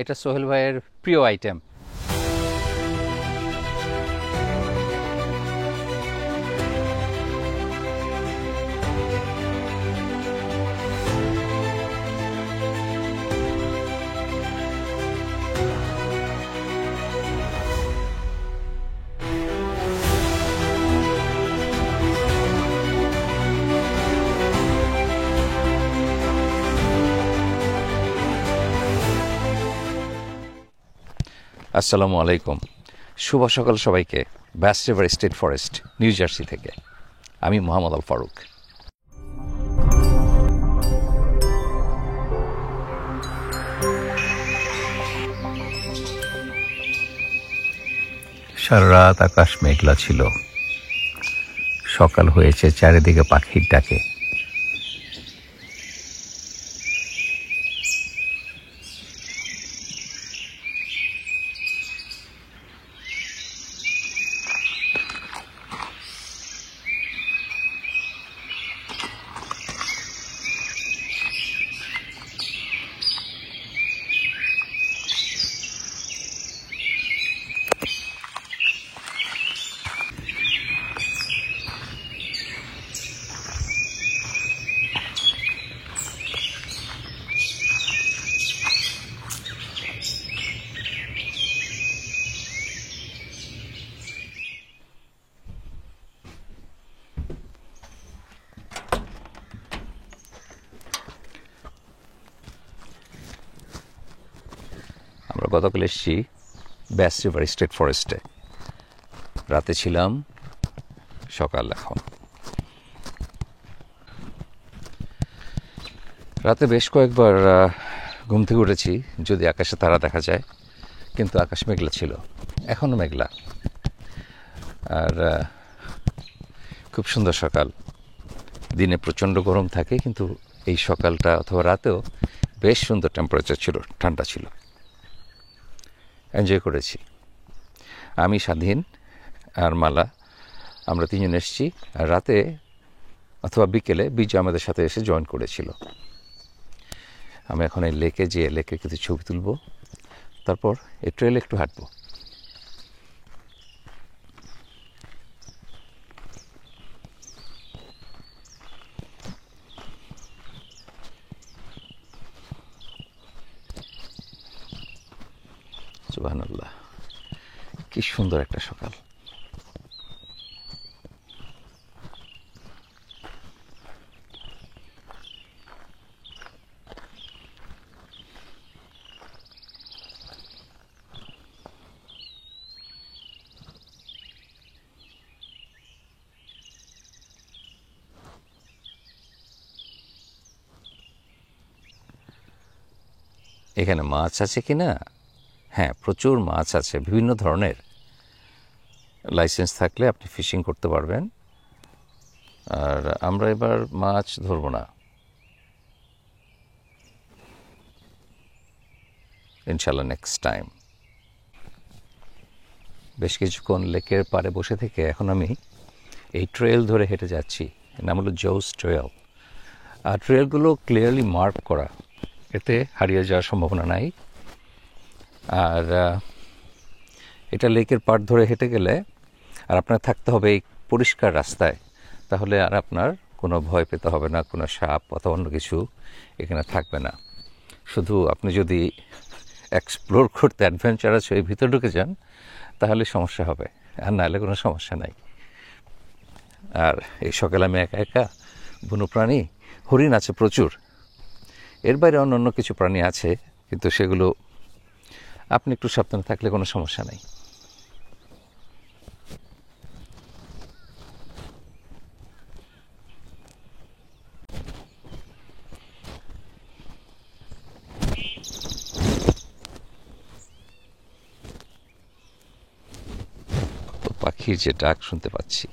এটা সোহেল ভাইয়ের প্রিয় আইটেম। আসসালামু আলাইকুম, শুভ সকাল সবাইকে। Best river state forest, new jersey থেকে আমি মোহাম্মদ আল ফারুক। সারা রাত আকাশ মেঘলা ছিল, সকাল হয়েছে চারিদিকে পাখির ডাকে। আমরা গতকাল এসেছি ব্যাস রিভার স্টেট ফরেস্টে, রাতে ছিলাম, সকাল এখন। রাতে বেশ কয়েকবার ঘুম থেকে উঠেছি, যদি আকাশে তারা দেখা যায়, কিন্তু আকাশ মেঘলা ছিল, এখনও মেঘলা। আর খুব সুন্দর সকাল। দিনে প্রচণ্ড গরম থাকে, কিন্তু এই সকালটা অথবা রাতেও বেশ সুন্দর টেম্পারেচার ছিল, ঠান্ডা ছিল, এনজয় করেছি। আমি, স্বাধীন আর মালা, আমরা তিনজন এসেছি। আর রাতে অথবা বিকেলে বিজু আমাদের সাথে এসে জয়েন করেছিল। আমি এখন এই লেকে যেয়ে লেকের কিছু ছবি তুলব, তারপর এই ট্রেলে একটু হাঁটবো। সুবহানাল্লাহ, কি সুন্দর একটা সকাল। এখানে মাছ আছে কি না? হ্যাঁ, প্রচুর মাছ আছে, বিভিন্ন ধরনের। লাইসেন্স থাকলে আপনি ফিশিং করতে পারবেন। আর আমরা এবার মাছ ধরবো না, ইনশাল্লাহ নেক্সট টাইম। বেশ কিছুক্ষণ লেকের পাড়ে বসে থেকে এখন আমি এই ট্রেল ধরে হেঁটে যাচ্ছি। এর নাম হলো জোস ট্রেল। আর ট্রেলগুলো ক্লিয়ারলি মার্ক করা, এতে হারিয়ে যাওয়ার সম্ভাবনা নাই। আর এটা লেকের পাড় ধরে হেঁটে গেলে আর আপনার থাকতে হবে এই পরিষ্কার রাস্তায়, তাহলে আর আপনার কোনো ভয় পেতে হবে না, কোনো সাপ অথবা অন্য কিছু এখানে থাকবে না। শুধু আপনি যদি এক্সপ্লোর করতে অ্যাডভেঞ্চারাস হয়ে ভিতরে ঢুকে যান, তাহলে সমস্যা হবে, আর নাহলে কোনো সমস্যা নাই। আর এই সকালে আমি একা একা, বন্যপ্রাণী, হরিণ আছে প্রচুর। এর বাইরে অন্য কিছু প্রাণী আছে, কিন্তু সেগুলো আপনি একটু সাবধানে থাকলে কোনো সমস্যা নাই। পাখির যে ডাক শুনতে পাচ্ছি,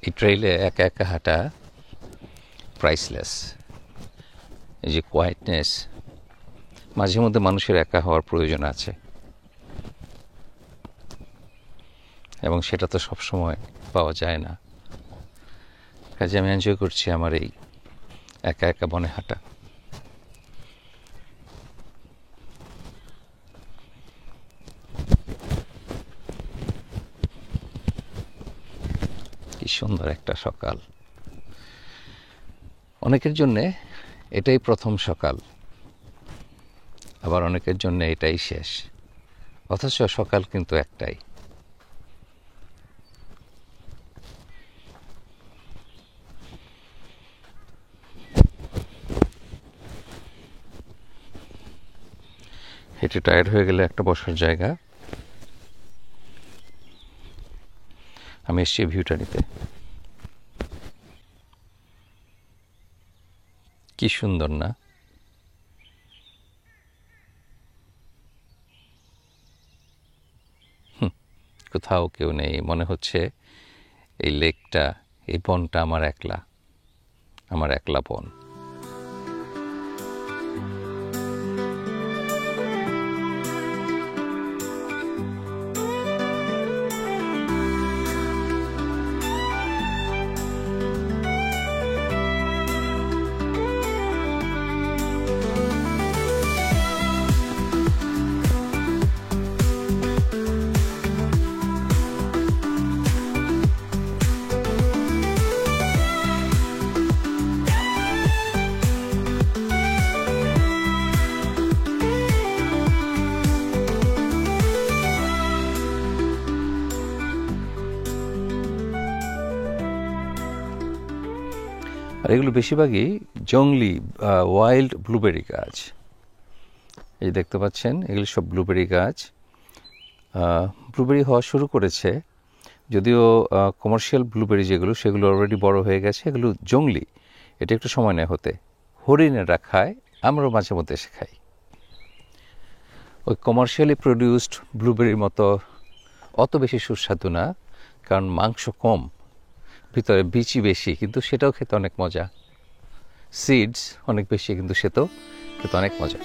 এই ট্রেইলে একা একা হাঁটা প্রাইসলেস। এই যে কোয়াইটনেস, মাঝে মধ্যে মানুষের একা হওয়ার প্রয়োজন আছে, এবং সেটা তো সবসময় পাওয়া যায় না। কাজে আমি এনজয় করছি আমার এই একা একা বনে হাঁটা। কি সুন্দর একটা সকাল। অনেকের জন্যে এটাই প্রথম সকাল, আবার অনেকের জন্য এটাই শেষ, অথচ সকাল কিন্তু একটাই। হেঁটে টায়ার্ড হয়ে গেলে একটা বসার জায়গা। আমি এসছি ভিউটা নিতে। কি সুন্দর না? কোথাও কেউ নেই, মনে হচ্ছে এই লেকটা, এই বনটা আমার একলা বন। আর এগুলো বেশিরভাগই জংলি ওয়াইল্ড ব্লুবেরি গাছ। এই দেখতে পাচ্ছেন, এগুলো সব ব্লুবেরি গাছ। ব্লুবেরি হওয়া শুরু করেছে, যদিও কমার্শিয়াল ব্লুবেরি যেগুলো, সেগুলো অলরেডি বড় হয়ে গেছে। এগুলো জংলি, এটা একটু সময় নেয় হতে। হরিণেরা খায়, আমরাও মাঝে মধ্যে এসে খাই। ওই কমার্শিয়ালি প্রডিউসড ব্লুবেরির মতো অত বেশি সুস্বাদু না, কারণ মাংস কম, ভিতরে বিচি বেশি, কিন্তু সেটাও খেতে অনেক মজা। সিডস অনেক বেশি, কিন্তু সেটাও খেতে অনেক মজা।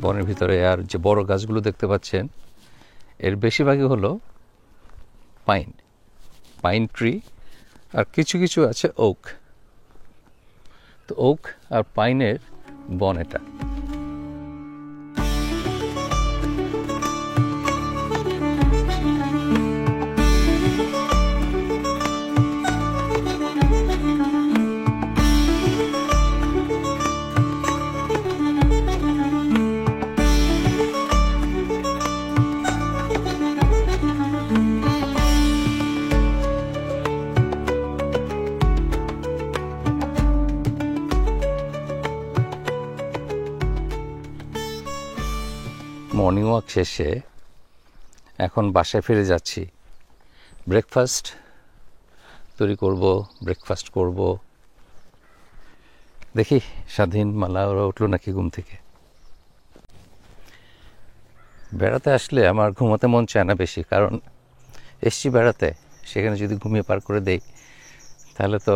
বনের ভিতরে আর যে বড় গাছগুলো দেখতে পাচ্ছেন, এর বেশিরভাগই হলো পাইন ট্রি, আর কিছু কিছু আছে ওক। তো ওক আর পাইনের বন এটা। মর্নিং ওয়াক শেষে এখন বাসায় ফিরে যাচ্ছি। ব্রেকফাস্ট করব। দেখি স্বাধীন, মালা ওরা উঠলো নাকি ঘুম থেকে। বেড়াতে আসলে আমার ঘুমাতে মন চায় না বেশি, কারণ এসছি বেড়াতে, সেখানে যদি ঘুমিয়ে পার করে দেই তাহলে তো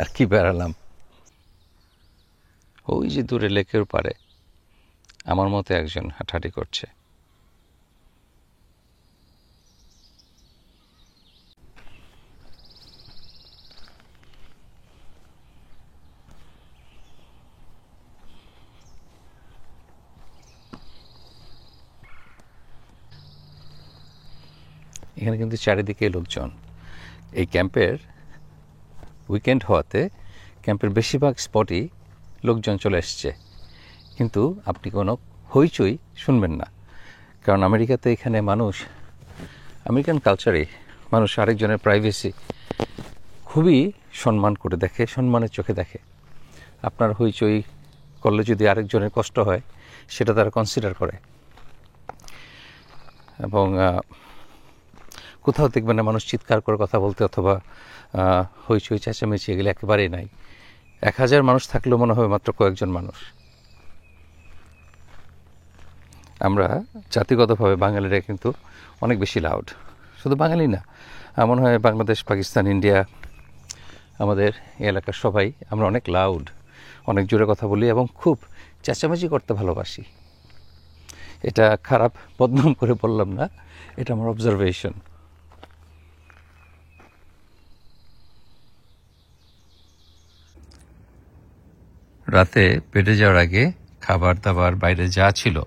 আর কি বেড়ালাম। ওই যে দূরে লেকের পারে আমার মতো একজন হাঁটাহাঁটি করছে। এখানে কিন্তু চারিদিকে লোকজন। এই ক্যাম্পের উইকেন্ড হওয়াতে ক্যাম্পের বেশিরভাগ স্পটই লোকজন চলে এসছে, কিন্তু আপনি কোনো হইচই শুনবেন না। কারণ আমেরিকাতে এখানে আমেরিকান কালচারে মানুষ আরেকজনের প্রাইভেসি খুবই সম্মান করে দেখে, সম্মানের চোখে দেখে। আপনার হইচই করলে যদি আরেকজনের কষ্ট হয় সেটা তারা কনসিডার করে। এবং কোথাও দেখবেন না মানুষ চিৎকার করে কথা বলতে অথবা হইচই চেঁচামেচি এগুলো একেবারেই নাই। 1000 মানুষ থাকলেও মনে হবে মাত্র কয়েকজন মানুষ। আমরা জাতিগতভাবে বাঙালিরা কিন্তু অনেক বেশি লাউড। শুধু বাঙালি না, মনে হয় বাংলাদেশ, পাকিস্তান, ইন্ডিয়া, আমাদের এলাকার সবাই আমরা অনেক লাউড, অনেক জোরে কথা বলি এবং খুব চেঁচামেচি করতে ভালোবাসি। এটা খারাপ বদনাম করে বললাম না, এটা আমার অবজারভেশন। রাতে বেডে যাওয়ার আগে খাবার দাবার বাইরে যা ছিল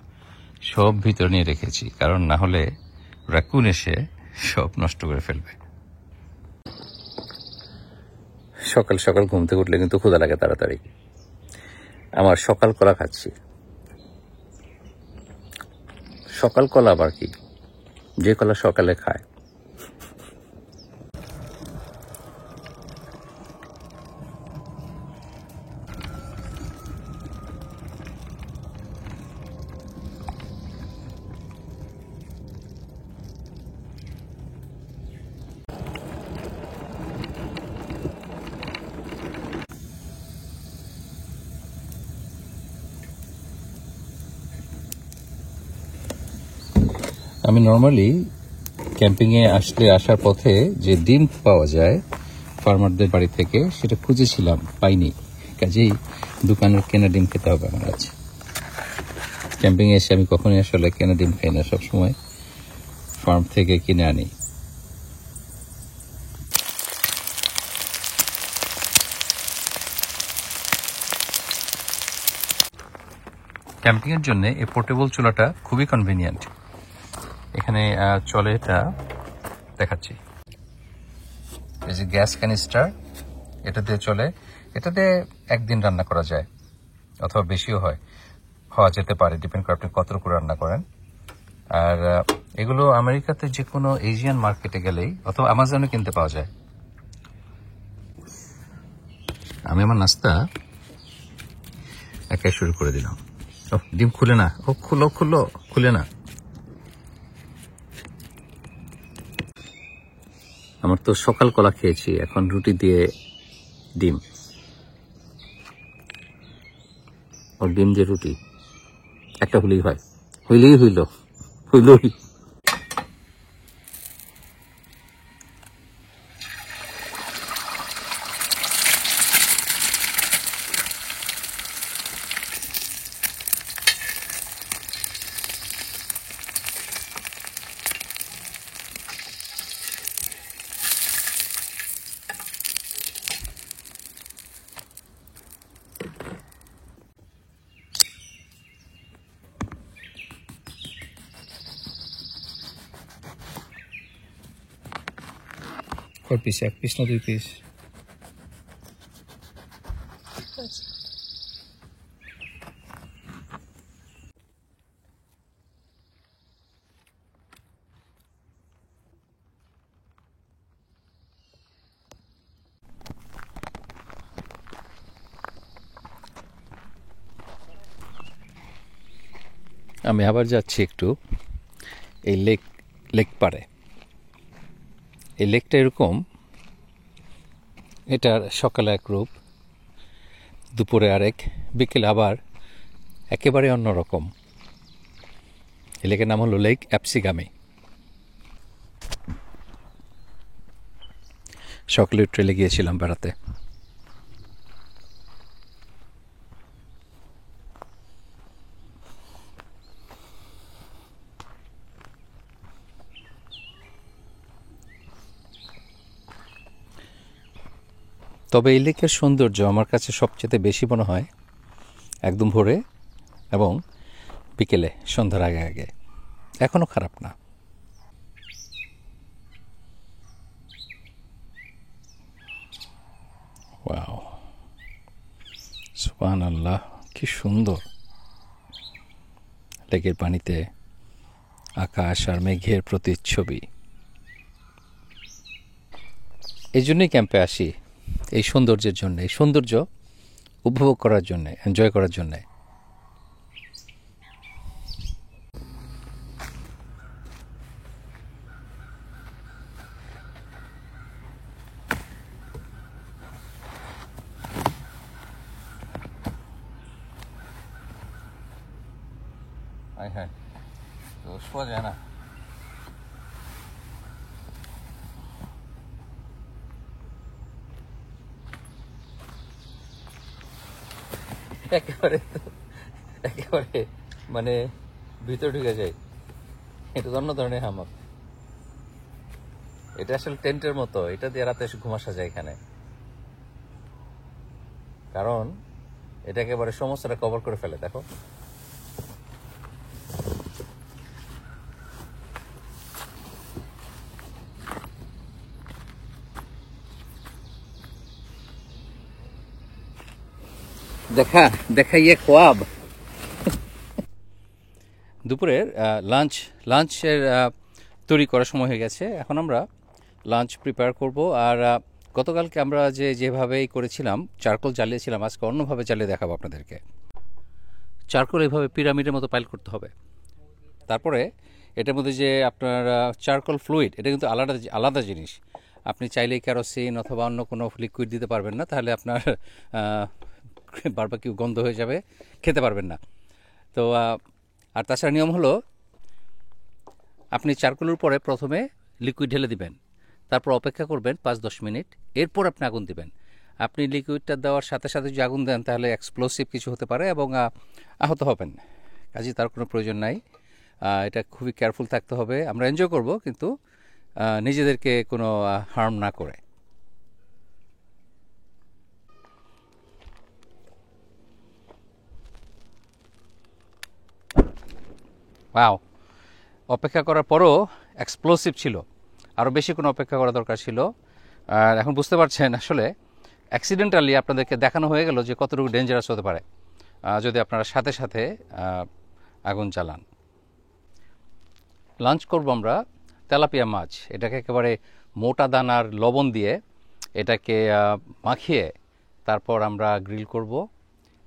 সব ভিতরে নিয়ে রেখেছি, কারণ না হলে রাকুন এসে সব নষ্ট করে ফেলবে। সকাল সকাল ঘুম থেকে উঠলে কিন্তু ক্ষুধা লাগে তাড়াতাড়ি। আমার সকাল কলা খাচ্ছি। সকাল কলা আবার কি, যে কলা সকালে খায়। আমি নর্মালি ক্যাম্পিংয়ে আসার পথে যে ডিম পাওয়া যায় ফার্মারদের বাড়ি থেকে, সেটা খুঁজেছিলাম, পাইনি। কাজেই দোকানের কেনা ডিম খেতে হবে আমার আজ। ক্যাম্পিংয়ে এসে আমি কখনোই আসলে কেনা ডিম খাই না, সবসময় ফার্ম থেকে কিনে আনি। ক্যাম্পিংয়ের জন্য এই পোর্টেবল চুলাটা খুবই কনভিনিয়েন্ট। এখানে চলে, এটা দেখাচ্ছি, এই যে গ্যাস ক্যানিস্টার, এটা দিয়ে চলে। এটাতে একদিন রান্না করা যায় অথবা বেশিও হওয়া যেতে পারে, ডিপেন্ড করে আপনি কতটুকু রান্না করেন। আর এগুলো আমেরিকাতে যে কোনো এশিয়ান মার্কেটে গেলেই অথবা অ্যামাজনে কিনতে পাওয়া যায়। আমি আমার নাস্তা একাই শুরু করে দিলাম। ডিম খুলে না, খুলে না। আমার তো সকাল কলা খেয়েছি, এখন রুটি দিয়ে ডিম। ডিম দিয়ে রুটি একটা হলেই হয়, হইলই। কয় পিস? 1 পিস না 2 পিস? আমি আবার যাচ্ছি একটু এই লেক পারে। এই লেকটা এরকম, এটার সকালে এক রূপ, দুপুরে আরেক, বিকেলে আবার একেবারে অন্যরকম। এই লেকের নাম হলো লেক অ্যাপসিগামি। সকালে ট্রেলে গিয়েছিলাম বেড়াতে। তবে এই লেকের সৌন্দর্য আমার কাছে সবচেয়ে বেশি মনে হয় একদম ভোরে এবং বিকেলে, সন্ধ্যার আগে আগে। এখনও খারাপ না। ওয়াও, সুবহানাল্লাহ, কি সুন্দর। লেকের পানিতে আকাশ আর মেঘের প্রতিচ্ছবি। এই জন্যই ক্যাম্পে আসি, এই সৌন্দর্যের জন্য, এই সৌন্দর্য উপভোগ করার জন্যে, এনজয় করার জন্যে। হ্যাঁ, তো শোয়া যায় না। একেবারে একেবারে মানে ভিতরে ঢুকে যায়। এটা অন্য ধরনের হামাক। এটা আসলে টেন্টের মতো, এটা দিয়ে রাতে এসে ঘুম আসা যায় এখানে, কারণ এটা একেবারে সমস্তটা কভার করে ফেলে। দেখো, দেখা ইয়ে খোয়াব। দুপুরের লাঞ্চের তৈরি করার সময় হয়ে গেছে। এখন আমরা লাঞ্চ প্রিপেয়ার করব। আর গতকালকে আমরা যেভাবেই করেছিলাম, চারকোল জ্বালিয়েছিলাম, আজকে অন্যভাবে জ্বালিয়ে দেখাবো আপনাদেরকে। চারকোল এইভাবে পিরামিডের মতো পাইল করতে হবে। তারপরে এটার মধ্যে যে আপনার চারকোল ফ্লুইড, এটা কিন্তু আলাদা জিনিস। আপনি চাইলেই কেরোসিন অথবা অন্য কোনো লিকুইড দিতে পারবেন না, তাহলে আপনার বারবাকিউ গন্ধ হয়ে যাবে, খেতে পারবেন না। তো আর তাছাড়া নিয়ম হলো, আপনি চারকোলের উপরে প্রথমে লিকুইড ঢেলে দিবেন, তারপর অপেক্ষা করবেন 5-10 মিনিট, এরপর আপনি আগুন দিবেন। আপনি লিকুইডটা দেওয়ার সাথে সাথে যদি আগুন দেন, তাহলে এক্সপ্লোসিভ কিছু হতে পারে এবং আহত হবেন। কাজেই তার কোনো প্রয়োজন নাই। এটা খুবই কেয়ারফুল থাকতে হবে। আমরা এনজয় করব, কিন্তু নিজেদেরকে কোনো হার্ম না করে। ওয়াও, অপেক্ষা করার পরও এক্সপ্লোসিভ ছিল। আরও বেশি কোনো অপেক্ষা করা দরকার ছিল। আর এখন বুঝতে পারছেন আসলে অ্যাক্সিডেন্টালি আপনাদেরকে দেখানো হয়ে গেল যে কতটুকু ডেঞ্জারাস হতে পারে যদি আপনারা সাথে সাথে আগুন জ্বালান। লাঞ্চ করব আমরা তেলাপিয়া মাছ। এটাকে একেবারে মোটা দানার লবণ দিয়ে এটাকে মাখিয়ে তারপর আমরা গ্রিল করব।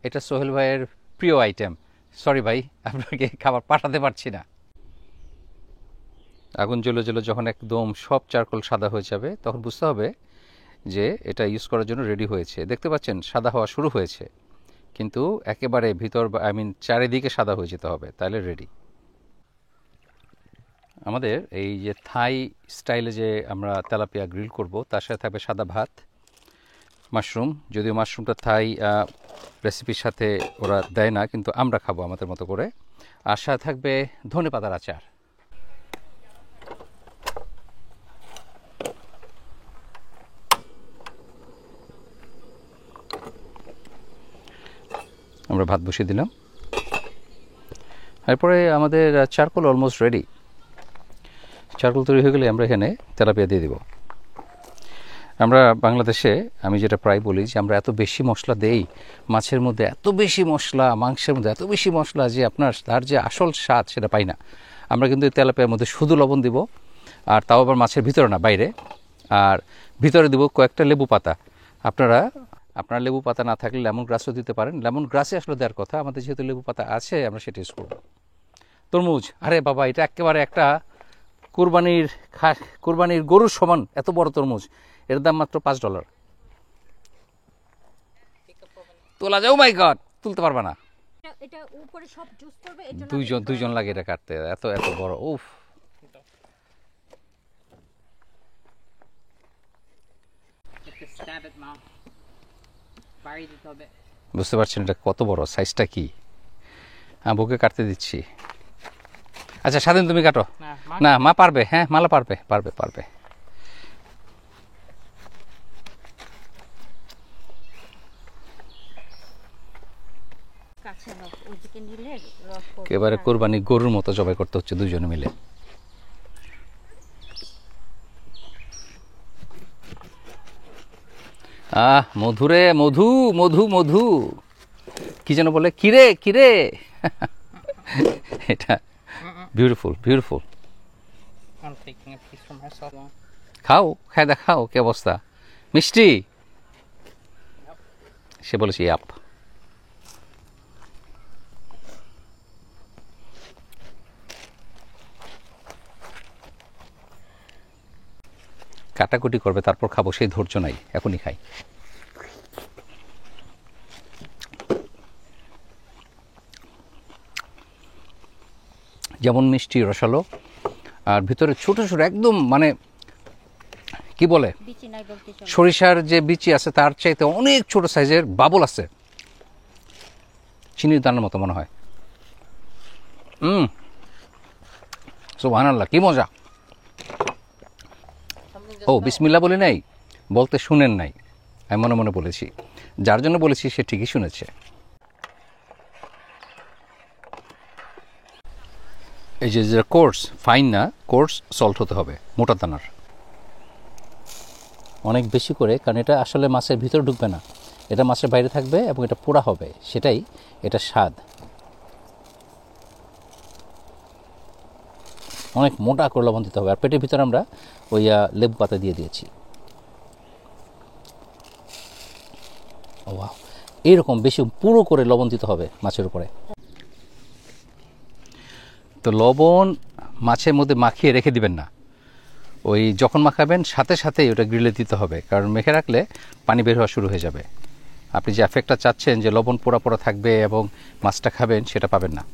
এটা সোহেল ভাইয়ের প্রিয় আইটেম। সরি ভাই, আপনাকে খাবার পাঠাতে পারছি না। আগুন জ্বলে যখন একদম সব চারকোল সাদা হয়ে যাবে, তখন বুঝতে হবে যে এটা ইউজ করার জন্য রেডি হয়েছে। দেখতে পাচ্ছেন সাদা হওয়া শুরু হয়েছে, কিন্তু একেবারে ভিতর চারিদিকে সাদা হয়ে যেতে হবে, তাহলে রেডি। আমাদের এই যে থাই স্টাইলে যে আমরা তেলাপিয়া গ্রিল করব, তার সাথে থাকবে সাদা ভাত, মাশরুম। যদিও মাশরুমটা থাই রেসিপির সাথে ওরা দেয় না, কিন্তু আমরা খাবো আমাদের মতো করে। আর সাথে থাকবে ধনেপাতার আচার। আমরা ভাত বসিয়ে দিলাম। এরপরে আমাদের চারকোল অলমোস্ট রেডি। চারকোল তৈরি হয়ে গেলে আমরা এখানে তেলাপিয়া দিয়ে দিব। আমরা বাংলাদেশে, আমি যেটা প্রায় বলি, যে আমরা এত বেশি মশলা দেই মাছের মধ্যে, এত বেশি মশলা মাংসের মধ্যে, এত বেশি মশলা যে আপনার তার যে আসল স্বাদ সেটা পাই না। আমরা কিন্তু তেলাপিয়ার মধ্যে শুধু লবণ দিব, আর তাও আবার মাছের ভিতরে না, বাইরে। আর ভিতরে দিব কয়েকটা লেবু পাতা। আপনার লেবু পাতা না থাকলে লেমন গ্রাসও দিতে পারেন। লেমন গ্রাসে আসলে দেওয়ার কথা, আমাদের যেহেতু লেবু পাতা আছে আমরা সেটা ইউজ করব। তরমুজ, আরে বাবা, এটা একেবারে একটা কুরবানির গরুর সমান এত বড় তরমুজ। এর দাম মাত্র $5। তোলা যাও, মাই গড, তুলতে পারবা না। এটা উপরে সব জুস করবে, এর জন্য দুইজন লাগে এটা কাটতে, এত বড়। উফ, বুঝতে পারছেন এটা কত বড়, সাইজটা কি? বুকে কাটতে দিচ্ছি। আচ্ছা স্বাধীন, তুমি কাটো। না, মা পারবে। হ্যাঁ, মালা পারবে। একেবারে কোরবানি গরুর মতো জবাই করতে হচ্ছে দুজনে মিলে। মধুরে, মধু মধু মধু, কি যেন বলে, কিরে কিরে। এটা beautiful beautiful. I'm taking a piece for myself. খাও, খায় দেখাও কি অবস্থা। মিষ্টি? সে বলেছে ইয়াপ। কাটাকুটি করবে তারপর খাবো, সেই ধৈর্য নাই, এখনই খাই। যেমন মিষ্টি রসালো, আর ভিতরে ছোট ছোট একদম মানে কি বলে, বিচি নাই বলতে চলে। সরিষার যে বিচি আছে তার চাইতে অনেক ছোট সাইজের বাবল আছে, চিনির দানার মতো মনে হয়। সুবহানাল্লাহ, কি মজা। ও বিসমিল্লাহ বলি নাই, বলতে শুনেন নাই, আমি মনে মনে বলেছি। যার জন্য বলেছি সে ঠিকই শুনেছে। এই যে কোর্স ফাইন না, কোর্স সল্ট হতে হবে, মোটা দানার অনেক বেশি করে, কারণ এটা আসলে মাছের ভিতরে ঢুকবে না, এটা মাছের বাইরে থাকবে এবং এটা পোড়া হবে, সেটাই এটা স্বাদ। অনেক মোটা করে লবণ দিতে হবে। আর পেটের ভিতরে আমরা ওই লেবু পাতা দিয়ে দিয়েছি। ও ওয়াও, এইরকম বেশি পুরো করে লবণ দিতে হবে মাছের উপরে। তো লবণ মাছের মধ্যে মাখিয়ে রেখে দিবেন না, ওই যখন মাখাবেন সাথে সাথেই ওটা গ্রিলে দিতে হবে, কারণ মেখে রাখলে পানি বের হওয়া শুরু হয়ে যাবে। আপনি যে এফেক্টটা চাচ্ছেন যে লবণ পোড়া পোড়া থাকবে এবং মাছটা খাবেন, সেটা পাবেন না।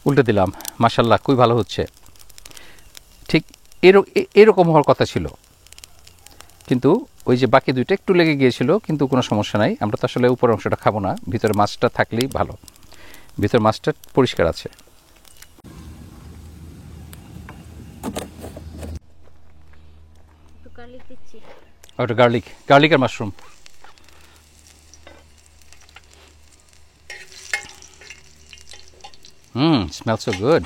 উল্টে দিলাম, মাশাল্লাহ খুবই ভালো হচ্ছে। ঠিক এরকম হওয়ার কথা ছিল, কিন্তু ওই যে বাকি দুইটা একটু লেগে গিয়েছিল, কিন্তু কোনো সমস্যা নাই। আমরা তো আসলে উপরের অংশটা খাবো না, ভিতরে মাছটা থাকলেই ভালো, ভিতরে মাছটা পরিষ্কার আছে। একটু গার্লিক দিচ্ছি। ওটা গার্লিক আর মাশরুম। Smells so good.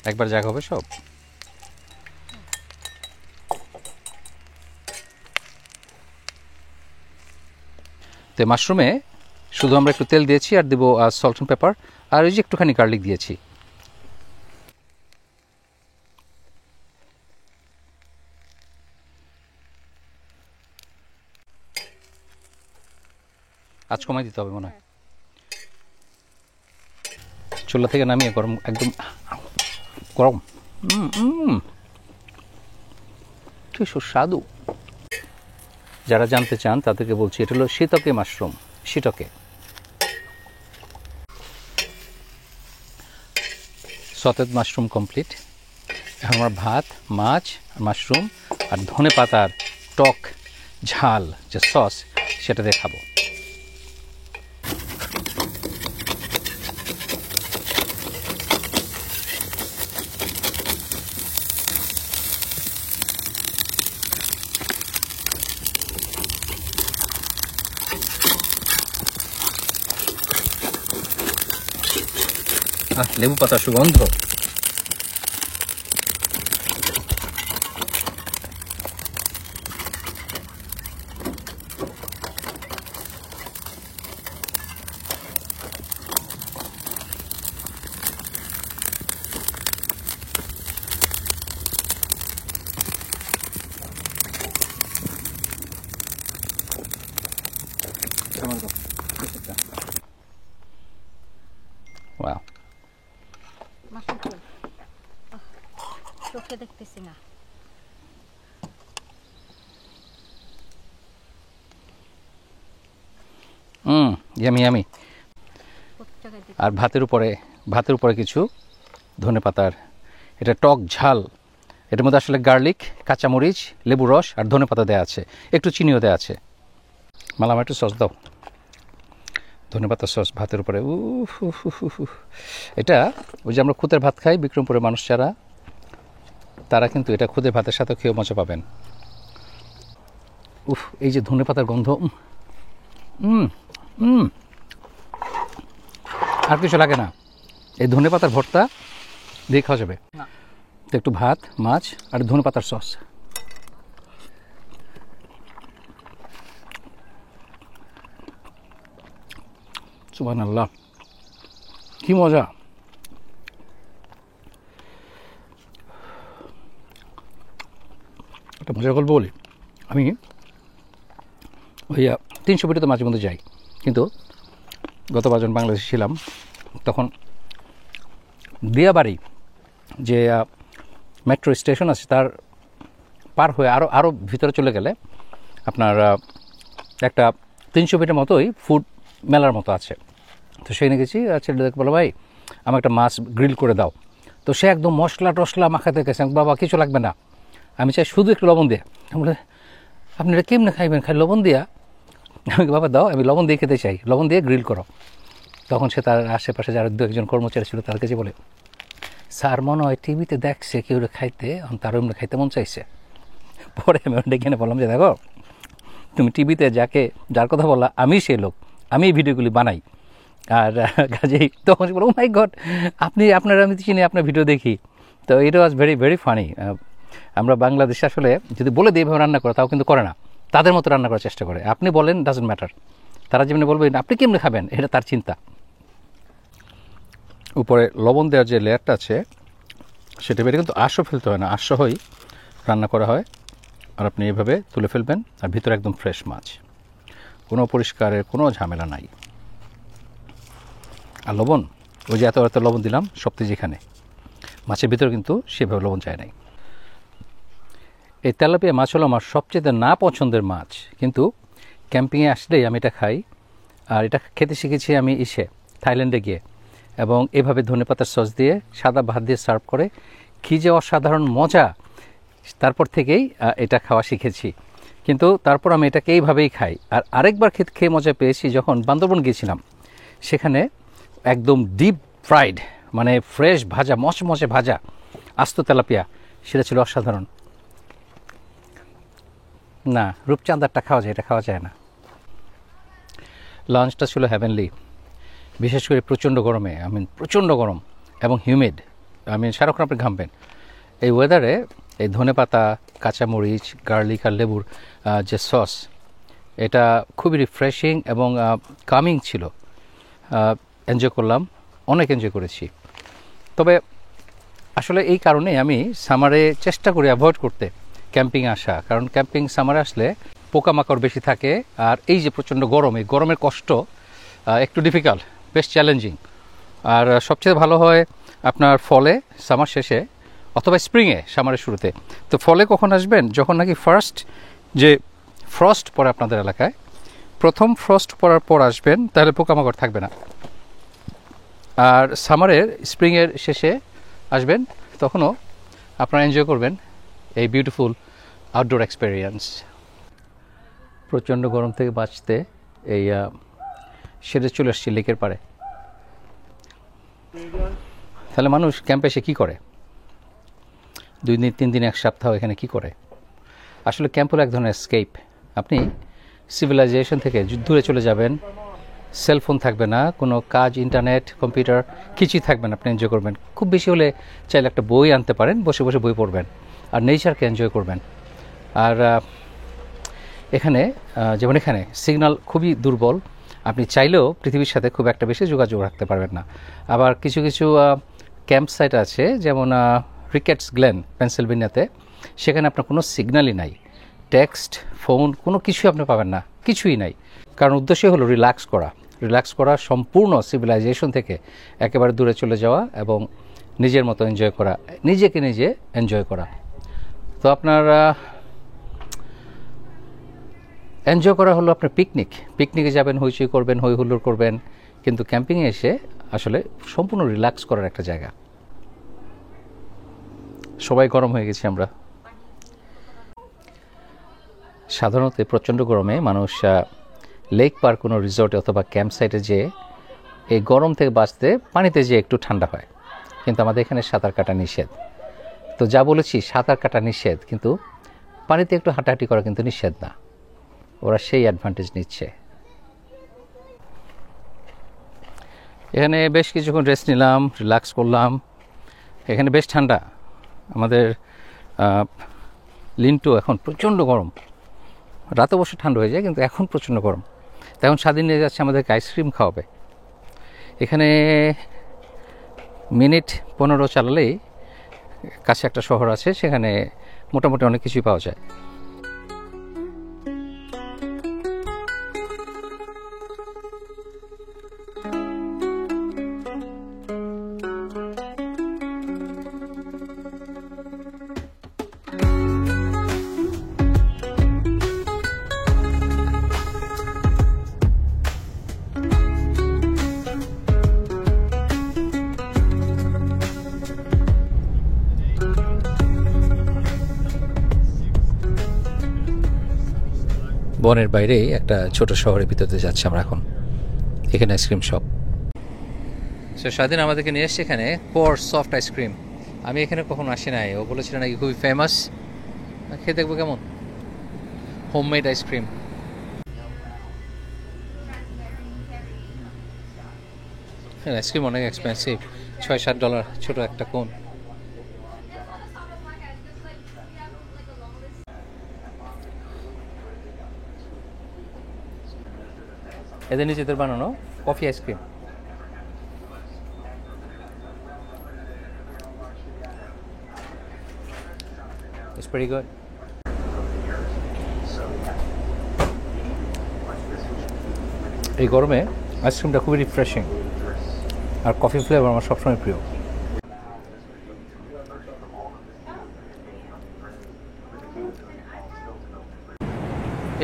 একবার জায়গা হবে সব। তো মাশরুমে শুধু আমরা একটু তেল দিয়েছি, আর দেবো সল্ট অ্যান্ড পেপার, আর ওই যে একটুখানি গার্লিক দিয়েছি। আজ কমাই দিতে হবে মনে হয়। চুলা থেকে নামিয়ে গরম, একদম গরম, কি সুস্বাদু। যারা জানতে চান তাদেরকে বলছি, এটা হলো শিটকে মাশরুম, শিটকে। সতেজ মাশরুম কমপ্লিট। এখন আমরা ভাত, মাছ, মাশরুম আর ধনে পাতার টক ঝাল যে সস, সেটা দিয়ে খাবো। লেবু পাতা সুগন্ধ। Wow. মাশরুম কই? চোখে দেখতেছি না। Yummy yummy. আর ভাতের উপরে কিছু ধনেপাতার, এটা টক ঝাল এটার মধ্যে আসলে গার্লিক, কাঁচামরিচ, লেবু রস আর ধনেপাতা দেওয়া আছে, একটু চিনিও দেওয়া আছে। মালাম একটু সস দাও, ধনেপাতা সস ভাতের উপরে। এটা ওই যে আমরা খুদের ভাত খাই বিক্রমপুরের মানুষ যারা, তারা কিন্তু এটা খুদের ভাতের সাথে খেয়েও মজা পাবেন। এই যে ধনেপাতার গন্ধ, আর কিছু লাগে না, এই ধনেপাতার ভর্তা দিয়ে খাওয়া যাবে। না। তো একটু ভাত, মাছ আর ধনেপাতার সস। সুবহানাল্লাহ, কি মজা। একটা মজার গল্প বলি। আমি ওই 300 ফিটে তো মাঝে মধ্যে যাই, কিন্তু গতবার যখন বাংলাদেশে ছিলাম তখন দিয়াবাড়ি যে মেট্রো স্টেশন আছে তার পার হয়ে আরও ভিতরে চলে গেলে আপনার একটা 300 ফিটের মতোই ফুড মেলার মতো আছে। তো সেখানে গেছি, ছেলেদেরকে বলো ভাই আমার একটা মাছ গ্রিল করে দাও। তো সে একদম মশলা টশলা মাখাতে গেছে, বাবা কিছু লাগবে না, আমি চাই শুধু একটু লবণ দিয়ে। বলে আপনি এটা কেমনে খাইবেন, খাই লবণ দিয়া? আমি বাবা দাও, আমি লবণ দিয়ে খেতে চাই, লবণ দিয়ে গ্রিল করো। তখন সে তার আশেপাশে যারা 2-1 কর্মচারী ছিল তার কাছে বলে, স্যার মনে হয় টিভিতে দেখছে কেউ খাইতে, তার এমনি খাইতে মন চাইছে। পরে আমি ডেকে এনে বললাম যে দেখো, তুমি টিভিতে যার কথা বললা আমি সেই লোক, আমি এই ভিডিওগুলি বানাই। আর কাজেই তখন বলো মাই গড, আপনারা আমি চিনি, আপনার ভিডিও দেখি। তো ইট ওয়াজ ভেরি ভেরি ফানি। আমরা বাংলাদেশে আসলে যদি বলে দিই এভাবে রান্না করে, তাও কিন্তু করে না, তাদের মতো রান্না করার চেষ্টা করে। আপনি বলেন ডাজন্ট ম্যাটার, তারা যেমনি বলবেন আপনি কেমনি খাবেন এটা তার চিন্তা। উপরে লবণ দেওয়ার যে লেয়ারটা আছে সেটা বেড়ে কিন্তু আঁশও ফেলতে হয় না, আঁশসহই রান্না করা হয়। আর আপনি এভাবে তুলে ফেলবেন, আর ভিতরে একদম ফ্রেশ মাছ, কোনো পরিষ্কারের কোনো ঝামেলা নাই। আর লবণ, ওই যে এত লবণ দিলাম সবটি যেখানে, মাছের ভিতরে কিন্তু সেভাবে লবণ চায় নাই। এই তেলাপিয়া মাছ হলো আমার সবচেয়ে না পছন্দের মাছ, কিন্তু ক্যাম্পিংয়ে আসলেই আমি এটা খাই। আর এটা খেতে শিখেছি আমি থাইল্যান্ডে গিয়ে, এবং এভাবে ধনেপাতার সস দিয়ে সাদা ভাত দিয়ে সার্ভ করে, কী যে অসাধারণ মজা। তারপর থেকেই এটা খাওয়া শিখেছি, কিন্তু তারপর আমি এটাকে এইভাবেই খাই। আর আরেকবার খেয়ে মজা পেয়েছি যখন বান্দরবন গিয়েছিলাম, সেখানে একদম ডিপ ফ্রাইড, মানে ফ্রেশ ভাজা, মচমচে ভাজা আস্ত তেলাপিয়া, সেটা ছিল অসাধারণ। না, রূপচাঁদারটা খাওয়া যায়, এটা খাওয়া যায় না। লাঞ্চটা ছিল হ্যাভেনলি, বিশেষ করে প্রচণ্ড গরমে, প্রচণ্ড গরম এবং হিউমিড, সারাক্ষণ আপনি ঘামবেন। এই ওয়েদারে এই ধনেপাতা, কাঁচামরিচ, গার্লিক আর লেবুর যে সস, এটা খুবই রিফ্রেশিং এবং কামিং ছিল। এনজয় করলাম, অনেক এনজয় করেছি। তবে আসলে এই কারণে আমি সামারে চেষ্টা করি অ্যাভয়েড করতে ক্যাম্পিংয়ে আসা, কারণ ক্যাম্পিং সামারে আসলে পোকামাকড় বেশি থাকে। আর এই যে প্রচণ্ড গরম, এই গরমের কষ্ট একটু ডিফিকাল্ট, বেশ চ্যালেঞ্জিং। আর সবচেয়ে ভালো হয় আপনার ফলে সামার শেষে অথবা স্প্রিংয়ে, সামারের শুরুতে। তো ফলে কখন আসবেন? যখন নাকি ফার্স্ট যে ফ্রস্ট পড়ে আপনাদের এলাকায়, প্রথম ফ্রস্ট পড়ার পর আসবেন, তাহলে পোকামাকড় থাকবে না। আর সামারের স্প্রিংয়ের শেষে আসবেন, তখনও আপনারা এনজয় করবেন এই বিউটিফুল আউটডোর এক্সপেরিয়েন্স। প্রচণ্ড গরম থেকে বাঁচতে এই সেরে চলে আসছি লেকের পাড়ে। তাহলে মানুষ ক্যাম্পে এসে কী করে? 2 দিন 3 দিন 1 সপ্তাহ এখানে কি করে? আসলে ক্যাম্প হলো এক ধরনের এসকেপ। আপনি সিভিলাইজেশন থেকে দূরে চলে যাবেন, সেলফোন থাকবে না, কোনো কাজ, ইন্টারনেট, কম্পিউটার কিছুই থাকবে না, আপনি এনজয় করবেন। খুব বেশি হলে চাইলে একটা বই আনতে পারেন, বসে বসে বই পড়বেন আর নেচারকে এনজয় করবেন। আর এখানে যেমন এখানে সিগন্যাল খুবই দুর্বল, আপনি চাইলেও পৃথিবীর সাথে খুব একটা বেশি যোগাযোগ রাখতে পারবেন না। আবার কিছু কিছু ক্যাম্প সাইট আছে, যেমন রিকেটস গ্লেন পেনসিলভেনিয়াতে, সেখানে আপনার কোনো সিগন্যালই নাই, টেক্সট, ফোন, কোনো কিছুই আপনি পাবেন না, কিছুই নাই। কারণ উদ্দেশ্য হলো রিল্যাক্স করা, সম্পূর্ণ সিভিলাইজেশন থেকে একেবারে দূরে চলে যাওয়া এবং নিজের মতো এনজয় করা, নিজেকে নিজে এনজয় করা। তো আপনার এনজয় করা হলো আপনার পিকনিকে যাবেন, হইচই করবেন, হই হুল্লোড় করবেন, কিন্তু ক্যাম্পিংয়ে এসে আসলে সম্পূর্ণ রিল্যাক্স করার একটা জায়গা। সবাই গরম হয়ে গেছি আমরা। সাধারণত প্রচণ্ড গরমে মানুষ লেক পার কোনো রিসর্টে অথবা ক্যাম্প সাইটে যেয়ে এই গরম থেকে বাঁচতে পানিতে যেয়ে একটু ঠান্ডা হয়, কিন্তু আমাদের এখানে সাঁতার কাটা নিষেধ। তো যা বলেছি সাঁতার কাটা নিষেধ, কিন্তু পানিতে একটু হাঁটাহাঁটি করা কিন্তু নিষেধ না। ওরা সেই অ্যাডভান্টেজ নিচ্ছে। এখানে বেশ কিছুক্ষণ রেস্ট নিলাম, রিল্যাক্স করলাম। এখানে বেশ ঠান্ডা। আমাদের লিন্টু এখন প্রচণ্ড গরম, রাতে অবশ্য ঠান্ডা হয়ে যায়, কিন্তু এখন প্রচণ্ড গরম। তো এখন স্বাধীন নিয়ে যাচ্ছে আমাদেরকে আইসক্রিম খাওয়াবে। এখানে মিনিট 15 চালালেই কাছে একটা শহর আছে, সেখানে মোটামুটি অনেক কিছুই পাওয়া যায়। বনের বাইরে একটা ছোট শহরের ভিতরে যাচ্ছি আমরা এখন। এখানে আইসক্রিম শপ। সো স্বাধীন আমাদেরকে নিয়ে এসছে এখানে কোর সফট আইসক্রিম। আমি এখানে কখনো আসি নাই। ও বলেছিল নাকি খুবই ফেমাস। খেয়ে দেখবো কেমন। Homemade ice cream. আইসক্রিম অনেক এক্সপেন্সিভ, $6-7 ছোট একটা কোন। এদের নিজেদের বানানো coffee ice cream. It's pretty good. এই গরমে আইসক্রিমটা খুবই রিফ্রেশিং, আর কফি ফ্লেভার আমার সবসময় প্রিয়।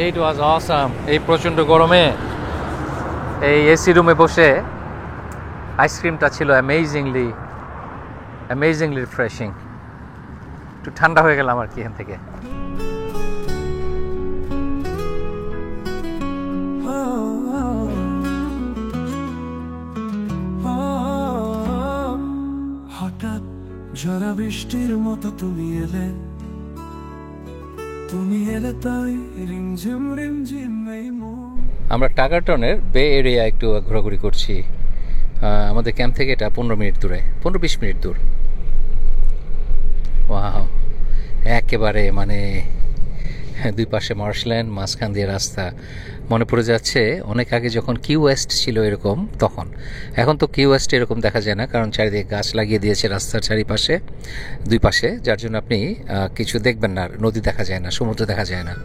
It was awesome. এই প্রচণ্ড গরমে এই এসি রুমে বসে আইসক্রিমটা ছিল অ্যামেজিংলি রিফ্রেশিং। একটু ঠান্ডা হয়ে গেলাম আর কি এখান থেকে। হঠাৎ ঝরা বৃষ্টির মতো তুমি এলে তাই রিমঝিম এই মন। আমরা টাগারটনের বে এরিয়া একটু ঘোরাঘুরি করছি। আমাদের ক্যাম্প থেকে এটা 15 মিনিট দূরে, 15-20 মিনিট দূর। ওয়াও, একেবারে মানে দুই পাশে মার্শল্যান্ড, মাঝখান দিয়ে রাস্তা। মনে পড়ে যাচ্ছে অনেক আগে যখন কিউ ওয়েস্ট ছিল এরকম তখন। এখন তো কিউ ওয়েস্ট এরকম দেখা যায় না, কারণ চারিদিকে গাছ লাগিয়ে দিয়েছে রাস্তার চারিপাশে, দুই পাশে, যার জন্য আপনি কিছু দেখবেন না, নদী দেখা যায় না, সমুদ্র দেখা যায় না।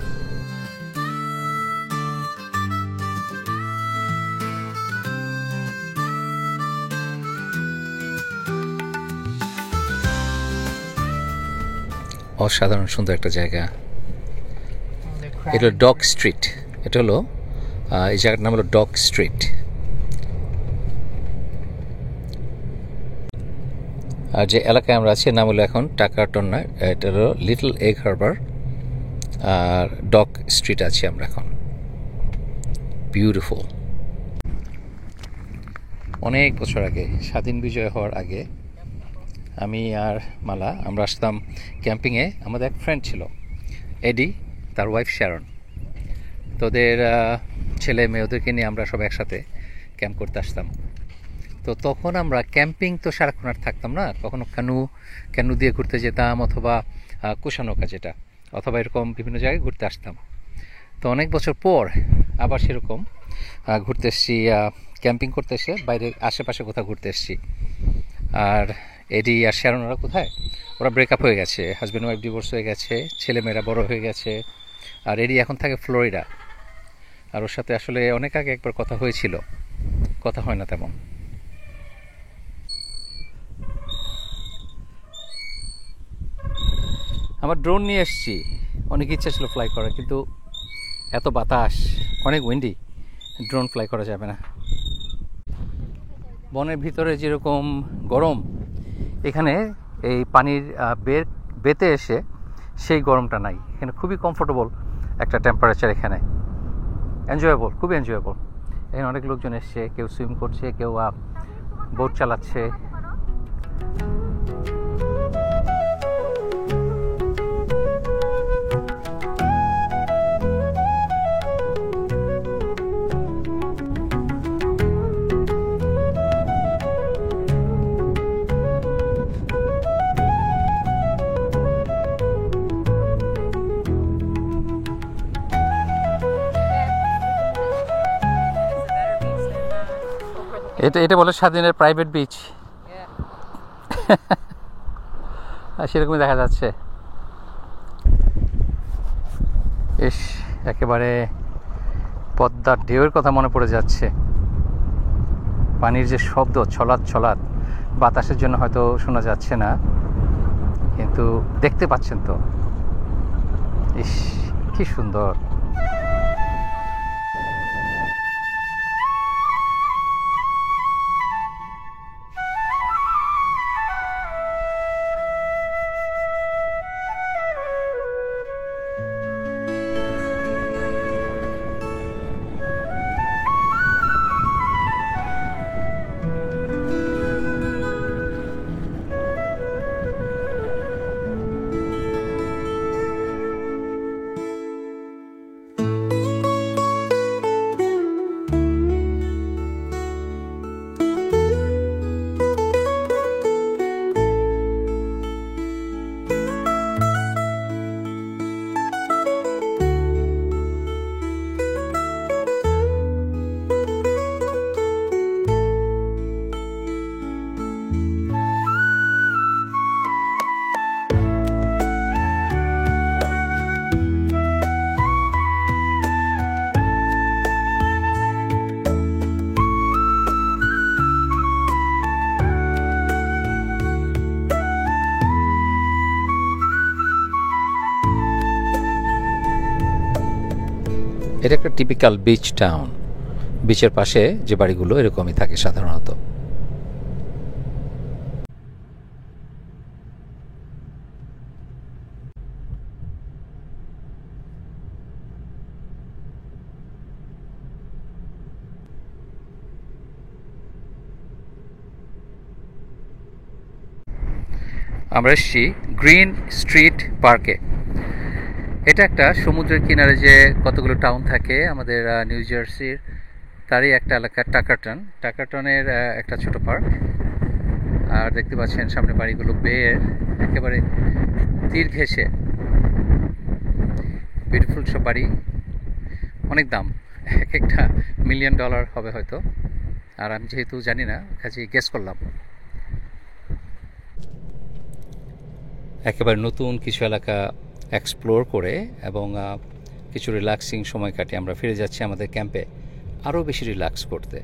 অসাধারণ সুন্দর একটা জায়গা। এটা হলো ডগ স্ট্রিট। এটা হলো এই জায়গাটার নাম হলো ডগ স্ট্রিট। আর যে এলাকায় আমরা আছি নাম হলো এখন টাকারটন নয়, এটা হলো লিটল এগ হারবার, আর ডগ স্ট্রিট আছি আমরা এখন। বিউটিফুল। অনেক বছর আগে, স্বাধীন বিজয় হওয়ার আগে, আমি আর মালা আমরা আসতাম ক্যাম্পিংয়ে। আমাদের এক ফ্রেন্ড ছিল এডি, তার ওয়াইফ শ্যারন। তোদের ছেলে মেয়ে ওদেরকে নিয়ে আমরা সব একসাথে ক্যাম্প করতে আসতাম। তো তখন আমরা ক্যাম্পিং তো সারাক্ষণ আর থাকতাম না, কখনো ক্যানু দিয়ে ঘুরতে যেতাম, অথবা কুশানৌকা যেটা, অথবা এরকম বিভিন্ন জায়গায় ঘুরতে আসতাম। তো অনেক বছর পর আবার সেরকম ঘুরতে এসেছি, ক্যাম্পিং করতে এসে বাইরে আশেপাশে কোথাও ঘুরতে এসেছি। আর এডি আর শ্যারন ওরা কোথায়? ওরা ব্রেকআপ হয়ে গেছে, হাজব্যান্ড ওয়াইফ ডিভোর্স হয়ে গেছে, ছেলেমেয়েরা বড় হয়ে গেছে। আর এডি এখন থাকে ফ্লোরিডা। আর ওর সাথে আসলে অনেক আগে একবার কথা হয়েছিল, কথা হয় না তেমন। আমার ড্রোন নিয়ে এসেছি, অনেক ইচ্ছা ছিল ফ্লাই করার, কিন্তু এত বাতাস, অনেক উইন্ডি, ড্রোন ফ্লাই করা যাবে না। বনের ভিতরে যেরকম গরম, এখানে এই পানির বের বেতে এসে সেই গরমটা নাই। এখানে খুবই কমফোর্টেবল একটা টেম্পারেচার, এখানে এনজয়েবল, খুবই এনজয়েবল। এখানে অনেক লোকজন এসছে, কেউ সুইম করছে, কেউ বোট চালাচ্ছে। এটা বলে স্বাধীনের প্রাইভেট বিচ, সেরকমই দেখা যাচ্ছে। ইস, একেবারে পদ্মার ঢেউয়ের কথা মনে পড়ে যাচ্ছে। পানির যে শব্দ, ছলাৎ ছলাৎ, বাতাসের জন্য হয়তো শোনা যাচ্ছে না, কিন্তু দেখতে পাচ্ছেন তো। ইস, কি সুন্দর। এটা একটা টিপিক্যাল বিচ টাউন। বিচের পাশে যে বাড়িগুলো এরকমই থাকে সাধারণত। আমরা এসেছি গ্রিন স্ট্রিট পার্কে। এটা একটা সমুদ্রের কিনারে যে কতগুলো টাউন থাকে আমাদের নিউ জার্সির, তারই একটা এলাকা টাকারটনের একটা ছোট পার্ক। আর দেখতে পাচ্ছেন সামনে বাড়িগুলো বেয়ের একেবারে তীর ঘেঁষে, বিউটিফুল সব বাড়ি। অনেক দাম, এক একটা $1 মিলিয়ন হবে হয়তো। আর আমি যেহেতু জানি না, কাজেই গেস করলাম। একেবারে নতুন কিছু এলাকা এক্সপ্লোর করে এবং কিছু রিল্যাক্সিং সময় কাটিয়ে আমরা ফিরে যাচ্ছি আমাদের ক্যাম্পে আরও বেশি রিল্যাক্স করতে।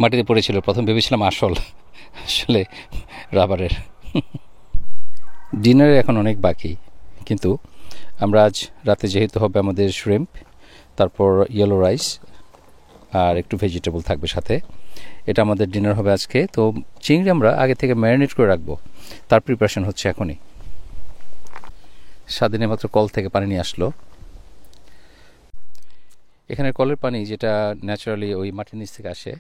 মাটিতে পড়েছিল, প্রথম ভেবেছিলাম আসলে রাবারের। ডিনারে এখন অনেক বাকি, কিন্তু আমরা আজ রাতে যেহেতু হবে আমাদের শ্রিম্প, তারপর ইয়েলো রাইস আর একটু ভেজিটেবল থাকবে সাথে, এটা আমাদের ডিনার হবে আজকে। তো চিংড়ি আমরা আগে থেকে ম্যারিনেট করে রাখবো, তার প্রিপারেশন হচ্ছে এখনই। স্বাধীনে মাত্র কল থেকে পানি নিয়ে আসলো। এখানের কলের পানি যেটা ন্যাচারালি ওই মাটির নিচ থেকে আসে,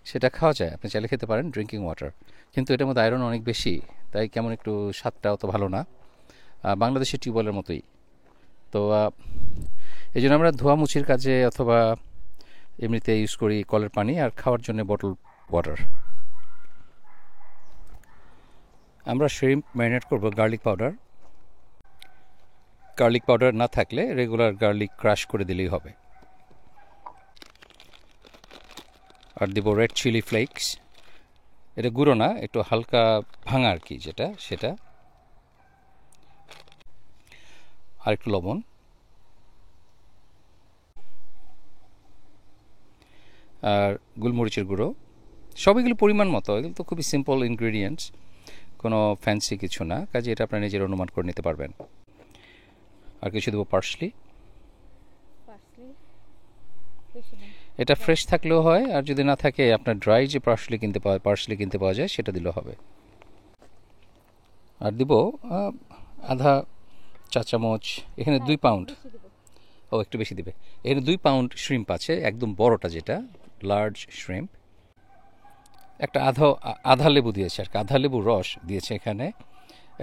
সেটা খাওয়া যায়, আপনি চাইলে খেতে পারেন, ড্রিঙ্কিং ওয়াটার। কিন্তু এটার মধ্যে আয়রন অনেক বেশি, তাই কেমন একটু স্বাদটা অত ভালো না, বাংলাদেশের টিউবওয়েলের মতোই। তো এই জন্য আমরা ধোয়ামুছির কাজে অথবা এমনিতে ইউজ করি কলের পানি, আর খাওয়ার জন্য বটল ওয়াটার। আমরা শ্রিম্প ম্যারিনেট করব গার্লিক পাউডার না থাকলে রেগুলার গার্লিক ক্রাশ করে দিলেই হবে। আর দেব রেড চিলি ফ্লেক্স, এটা গুঁড়ো না, একটু হালকা ভাঙা আর কি, সেটা। আর একটু লবণ, আর গোলমরিচের গুঁড়ো, সব এগুলো পরিমাণ মতো। এগুলো তো খুবই সিম্পল ইনগ্রেডিয়েন্টস, কোনো ফ্যান্সি কিছু না, কাজে এটা আপনারা নিজের অনুমান করে নিতে পারবেন। আর কিছু দেবো পার্সলি। পার্সলি বেশি না। এটা ফ্রেশ থাকলেও হয়, আর যদি না থাকে আপনার ড্রাই যে পার্সলি কিনতে পাওয়া যায় সেটা দিলেও হবে। আর দিব আধা চা চামচ, এখানে 2 পাউন্ড, বেশি দেবো। ও একটু বেশি দিবে, এখানে 2 পাউন্ড শ্রিম্প আছে, একদম বড়টা যেটা লার্জ শ্রিম্প। একটা আধা লেবু দিয়েছে আর কি, আধা লেবু রস দিয়েছে এখানে।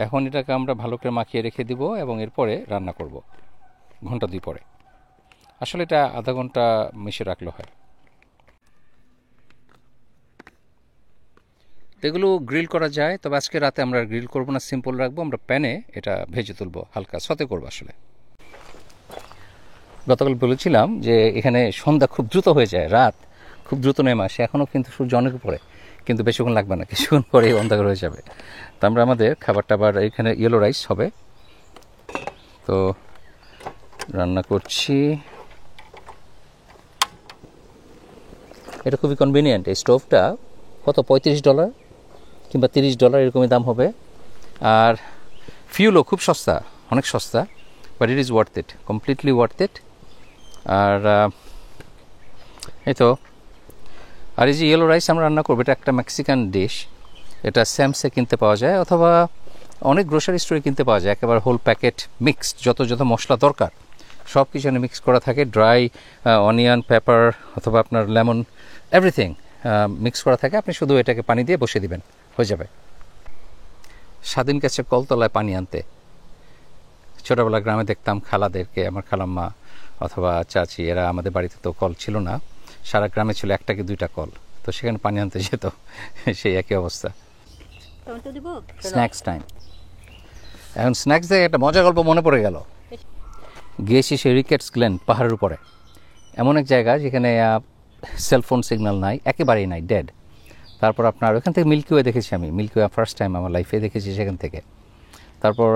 এখন এটাকে আমরা ভালো করে মাখিয়ে রেখে দিব এবং এরপরে রান্না করব ঘন্টা 2 পরে। আসলে এটা আধা ঘন্টা মিশিয়ে রাখলে হয়। এগুলো গ্রিল করা যায়, তবে আজকে রাতে আমরা গ্রিল করব না, সিম্পল রাখবো, আমরা প্যানে এটা ভেজে তুলবো, হালকা সতে করবো। আসলে গতকাল বলেছিলাম যে এখানে সন্ধ্যা খুব দ্রুত হয়ে যায়, রাত খুব দ্রুত নেমে আসে। এখনও কিন্তু সূর্য অনেক উপরে, কিন্তু বেশিক্ষণ লাগবে না, কিছুক্ষণ পরেই অন্ধকার হয়ে যাবে। তো আমরা আমাদের খাবারটা আবার এখানে ইয়েলো রাইস হবে, তো রান্না করছি। এটা খুবই কনভিনিয়েন্ট, এই স্টোভটা কত $35 কিংবা $30 এরকমই দাম হবে। আর ফিউলও খুব সস্তা, অনেক সস্তা, but it is worth it, completely worth it. আর এই তো, আর এই যে ইয়েলো রাইস আমরা রান্না করবো, এটা একটা মেক্সিকান ডিশ। এটা স্যামসে কিনতে পাওয়া যায় অথবা অনেক গ্রোসারি স্টোরে কিনতে পাওয়া যায়, একেবারে হোল প্যাকেট মিক্সড, যত মশলা দরকার সব কিছু এখানে মিক্স করা থাকে। ড্রাই অনিয়ন, পেপার অথবা আপনার লেমন, এভরিথিং মিক্স করা থাকে। আপনি শুধু এটাকে পানি দিয়ে বসিয়ে দিবেন, হয়ে যাবে। স্বাধীন কাছে কলতলায় পানি আনতে ছোটোবেলা গ্রামে দেখতাম খালাদেরকে, আমার খালাম্মা অথবা চাচি, এরা, আমাদের বাড়িতে তো কল ছিল না, সারা গ্রামে ছিল 1টা কি 2টা কল, তো সেখানে পানি আনতে যেত, সেই একই অবস্থা। টমেটো দিব। Snacks time. এখন স্ন্যাক্স দিয়ে একটা মজার গল্প মনে পড়ে গেল। গিয়েছি সেই রিকেটস গ্লেন পাহাড়ের উপরে, এমন এক জায়গা যেখানে সেলফোন সিগন্যাল নাই, একেবারেই নাই, ডেড। তারপর আপনার ওখান থেকে মিল্কি ওয়ে দেখেছি আমি, মিল্কি ওয়ে ফার্স্ট টাইম আমার লাইফে দেখেছি সেখান থেকে। তারপর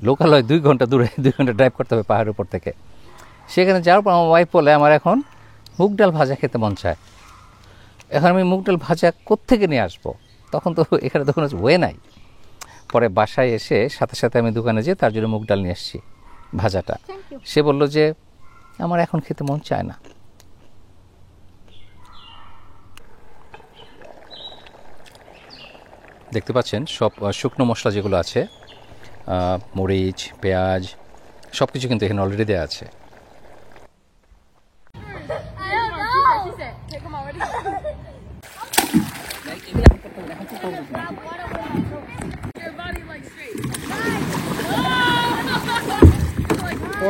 লোকালয় 2 ঘন্টা দূরে, 2 ঘন্টা ড্রাইভ করতে হবে পাহাড়ের উপর থেকে। সেখানে যাওয়ার পর আমার ওয়াইফ বলে আমার এখন মুগ ডাল ভাজা খেতে মন চায়। এখন আমি মুগ ডাল ভাজা কোত্থেকে নিয়ে আসবো, তখন তো এখানে তো কোনো ওয়ে নাই। পরে বাসায় এসে সাথে সাথে আমি দোকানে যেয়ে তার জন্য মুগ ডাল নিয়ে আসছি, ভাজাটা। সে বলল যে আমার এখন খেতে মন চায় না। দেখতে পাচ্ছেন সব শুকনো মশলা যেগুলো আছে, মরিচ, পেঁয়াজ, সব কিছু কিন্তু এখানে অলরেডি দেওয়া আছে।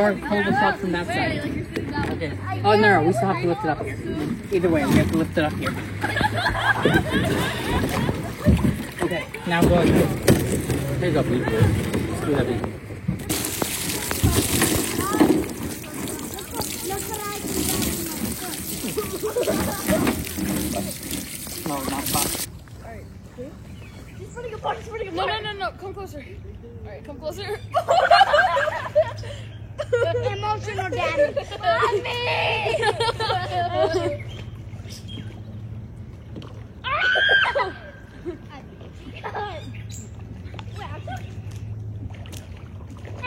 Or hold us up from that side. Okay. Oh no, we still have to lift it up here. Either way, we have to lift it up here. Okay, now go ahead. There you go, Pete. It's too heavy. No, not fast. No. Come closer. All right, come closer. Emotional damage. Mommy!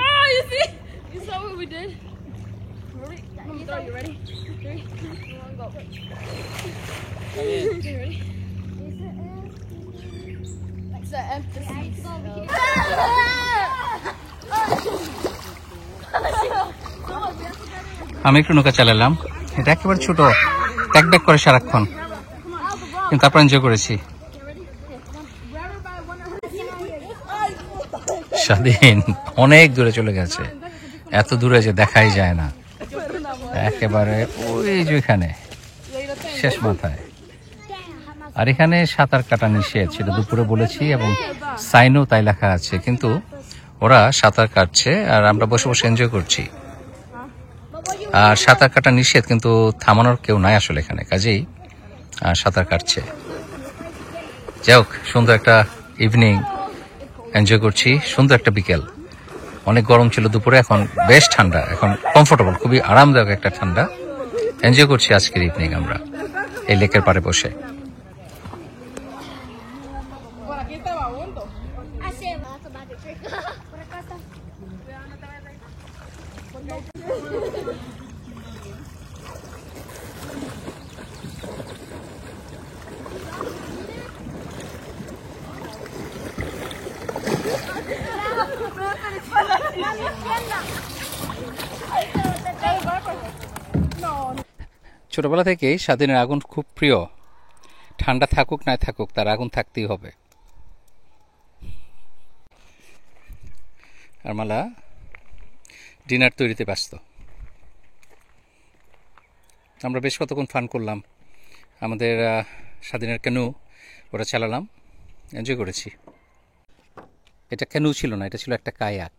Ah, you see? You saw what we did? Ready? I'm gonna throw you. Ready? 3, 2, 1, go. You ready? It's the emphasis. আমি একটু নৌকা চালালাম, এটা একেবারে ছোট, ট্যাক back করে সারাক্ষণ, কিন্তু তারপর এনজয় করেছি। স্বাধীন অনেক দূরে চলে গেছে, এত দূরে যে দেখাই যায় না, একেবারে ওই যে এখানে শেষ মাথায়। আর এখানে সাঁতার কাটা নিষেধ, সেটা দুপুরে বলেছি এবং সাইনও তাই লেখা আছে, কিন্তু ওরা সাঁতার কাটছে আর আমরা বসে বসে এনজয় করছি। আর সাঁতার কাটা নিষেধ, কিন্তু থামানোর কেউ নাই আসলে এখানে, কাজেই সাঁতার কাটছে। যাই হোক, সুন্দর একটা ইভিনিং এনজয় করছি, সুন্দর একটা বিকেল। অনেক গরম ছিল দুপুরে, এখন বেশ ঠান্ডা, এখন কমফোর্টেবল, খুবই আরামদায়ক একটা ঠান্ডা। এনজয় করছি আজকের ইভিনিং আমরা এই লেকের পাড়ে বসে। ছোটবেলা থেকেই স্বাধীনের আগুন খুব প্রিয়। ঠান্ডা থাকুক না থাকুক তার আগুন থাকতেই হবে। আর মালা ডিনার তৈরিতে ব্যস্ত। আমরা বেশ কতক্ষণ ফান করলাম, আমাদের স্বাধীনের ক্যানু ওটা চালালাম, এনজয় করেছি। এটা ক্যানু ছিল না, এটা ছিল একটা কায়াক।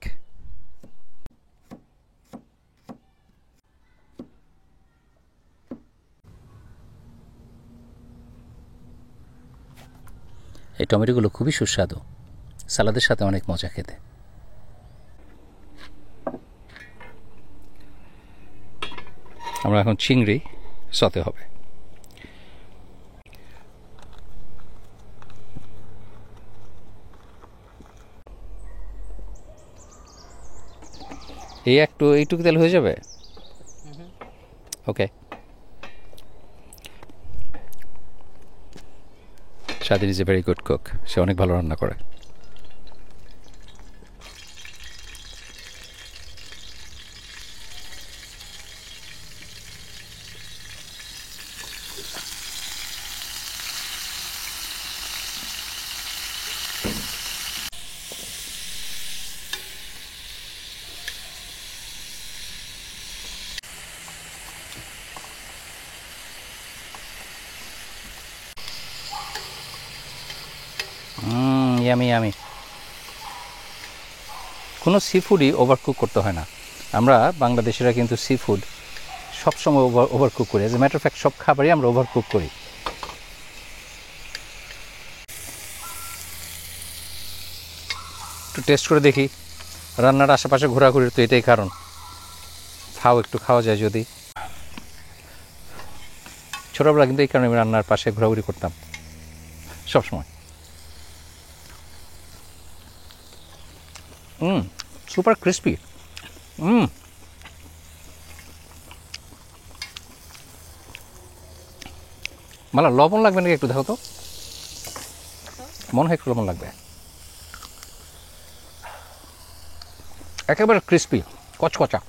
এই টমেটোগুলো খুবই সুস্বাদু, সালাদের সাথে অনেক মজা খেতে। আমরা এখন চিংড়ি সতে হবে। এইটুকু তেল হয়ে যাবে? Okay. Swadhin is a very good cook, সে অনেক ভালো রান্না করে। Yummy yummy. কোনো সি ফুডই ওভারকুক করতে হয় না। আমরা বাংলাদেশিরা কিন্তু সি ফুড সবসময় ওভারকুক করি। As a matter of fact সব খাবারই আমরা ওভারকুক করি। একটু টেস্ট করে দেখি। রান্নার আশেপাশে ঘোরাঘুরির তো এটাই কারণ। একটু খাওয়া যায় যদি। ছোটোবেলা কিন্তু এই কারণে আমি রান্নার পাশে ঘোরাঘুরি করতাম সবসময়। Super crispy. মালা লবণ লাগবে নাকি একটু দেখো তো, মনে হয় একটু লবণ লাগবে। একেবারে ক্রিস্পি, কচকচা।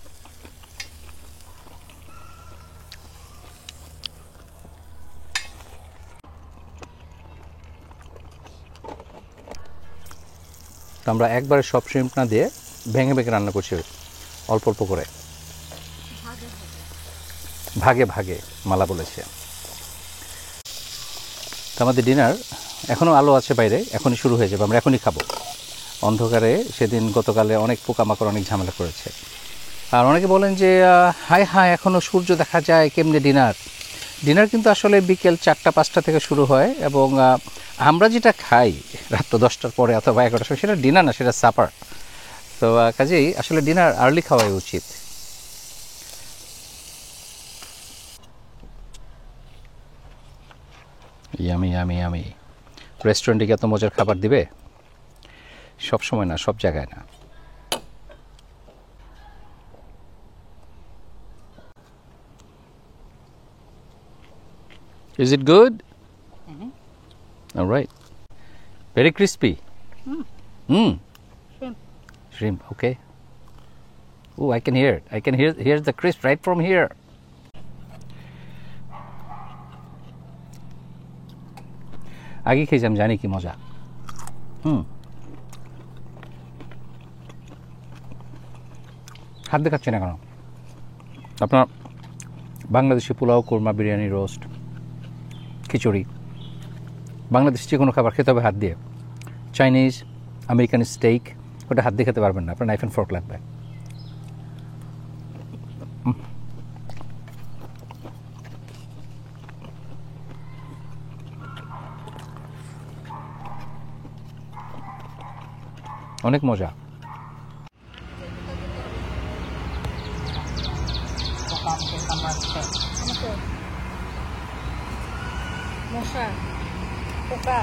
আমরা একবারে সব শ্রিম্প না দিয়ে ভেঙে ভেঙে রান্না করছি, অল্প অল্প করে, ভাগে ভাগে মালা বলেছে। তো আমাদের ডিনার এখনও আলো আছে বাইরে, এখনই শুরু হয়ে যাবে, আমরা এখনই খাবো। অন্ধকারে সেদিন গতকালে অনেক পোকামাকড় অনেক ঝামেলা করেছে। আর অনেকে বলেন যে হায় হায় এখনও সূর্য দেখা যায়, কেমনে ডিনার? ডিনার কিন্তু আসলে বিকেল 4টা-5টা থেকে শুরু হয়, এবং আমরা যেটা খাই রাত 10টার পরে অথবা 11টার সময় সেটা ডিনার না, সেটা সাপার। তো কাজেই আসলে ডিনার আর্লি খাওয়াই উচিত। Yummy yummy yummy. রেস্টুরেন্টে গিয়ে এত মজার খাবার দিবে? সব সময় না, সব জায়গায় না। Is it good? All right. Very crispy. Shrimp, okay. Oh, I can hear it. I can hear the crisp right from here. আগে খেয়েছি, আমি জানি কি মজা। হাত দেখাচ্ছে না কেন? আপনার বাংলাদেশি পোলাও, কোরমা, বিরিয়ানি, রোস্ট, খিচুড়ি, বাংলাদেশি যে কোনো খাবার খেতে হবে হাত দিয়ে। চাইনিজ, আমেরিকান স্টেক, ওটা হাত দিয়ে খেতে পারবেন না, আপনার নাইফ অ্যান্ড ফোর্ক লাগবে। অনেক মজা। মশা, পোকা।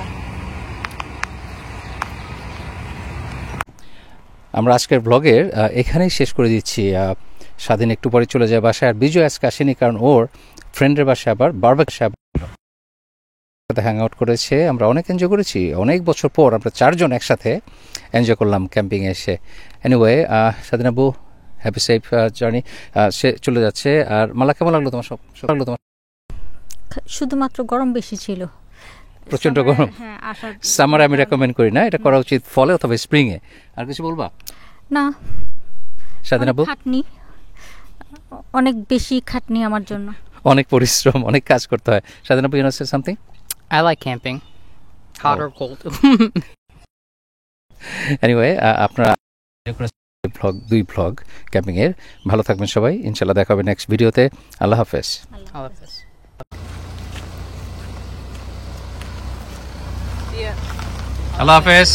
আমরা আজকের ব্লগের এখানেই শেষ করে দিচ্ছি। স্বাধীন একটু পরে চলে যায় বাসায়, আর বিজয় আজকে আসেনি কারণ ওর ফ্রেন্ডের বাসায় আবার বারবেকিউ সাথে হ্যাং আউট করেছে। আমরা অনেক এনজয় করেছি, অনেক বছর পর আমরা 4 জন একসাথে এনজয় করলাম ক্যাম্পিংয়ে এসে। এনিওয়ে স্বাধীন আব্বু হ্যাপি সেফ জার্নি। সে চলে যাচ্ছে। আর মালা কেমন লাগলো তোমার? সব লাগলো তোমার? শুধুমাত্র গরম বেশি ছিল, প্রচণ্ড গরম। হ্যাঁ আসার সামারে আমি রেকমেন্ড করি না, এটা করা উচিত ফলে অথবা স্প্রিংয়ে। আর কিছু বলবা না, স্বাধীন আব্বু? খাটনি, অনেক বেশি খাটনি আমার জন্য। অনেক পরিশ্রম, অনেক কাজ করতে হয়। স্বাধীন আব্বু, you know say something? I like camping. Hot or cold. Anyway আপনারা দুই ভ্লগ ক্যাম্পিংয়ের, ভালো থাকবেন সবাই, ইনশাল্লাহ দেখা হবে নেক্সট ভিডিওতে। আল্লাহ হাফেজ। I love this. আল্লাহ হাফেজ।